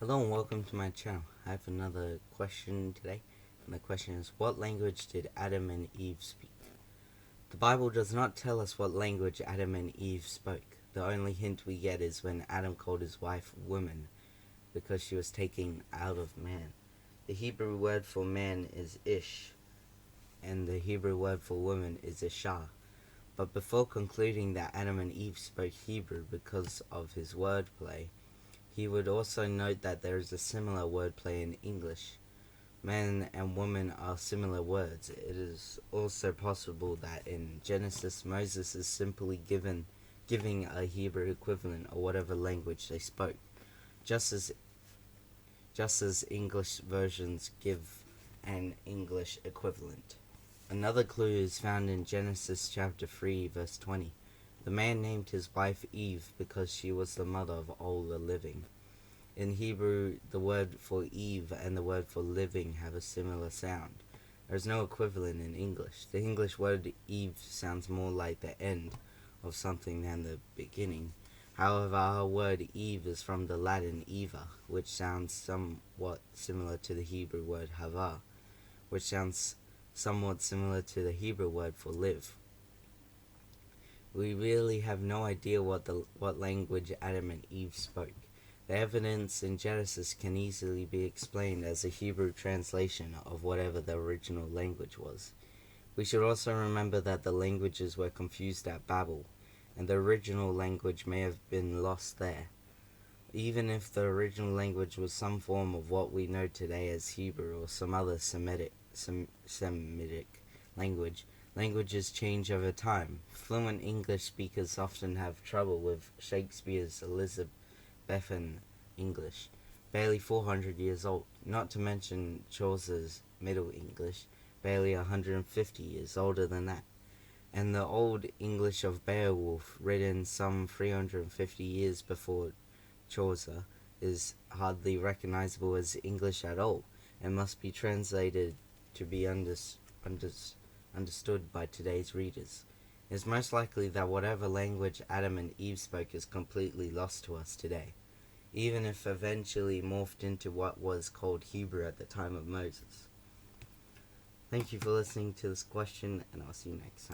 Hello and welcome to my channel. I have another question today, and the question is, what language did Adam and Eve speak? The Bible does not tell us what language Adam and Eve spoke. The only hint we get is when Adam called his wife woman, because she was taken out of man. The Hebrew word for man is ish, and the Hebrew word for woman is isha. But before concluding that Adam and Eve spoke Hebrew because of his wordplay, he would also note that there is a similar wordplay in English. Man and woman are similar words. It is also possible that in Genesis, Moses is simply giving a Hebrew equivalent of whatever language they spoke, just as English versions give an English equivalent. Another clue is found in Genesis chapter 3, verse 20. The man named his wife Eve because she was the mother of all the living. In Hebrew, the word for Eve and the word for living have a similar sound. There is no equivalent in English. The English word Eve sounds more like the end of something than the beginning. However, our word Eve is from the Latin Eva, which sounds somewhat similar to the Hebrew word Hava, which sounds somewhat similar to the Hebrew word for live. We really have no idea what language Adam and Eve spoke. The evidence in Genesis can easily be explained as a Hebrew translation of whatever the original language was. We should also remember that the languages were confused at Babel, and the original language may have been lost there. Even if the original language was some form of what we know today as Hebrew or some other Semitic language, languages change over time. Fluent English speakers often have trouble with Shakespeare's Elizabethan English, barely 400 years old, not to mention Chaucer's Middle English, barely 150 years older than that. And the Old English of Beowulf, written some 350 years before Chaucer, is hardly recognizable as English at all, and must be translated to be understood by today's readers. It is most likely that whatever language Adam and Eve spoke is completely lost to us today, even if eventually morphed into what was called Hebrew at the time of Moses. Thank you for listening to this question, and I'll see you next time.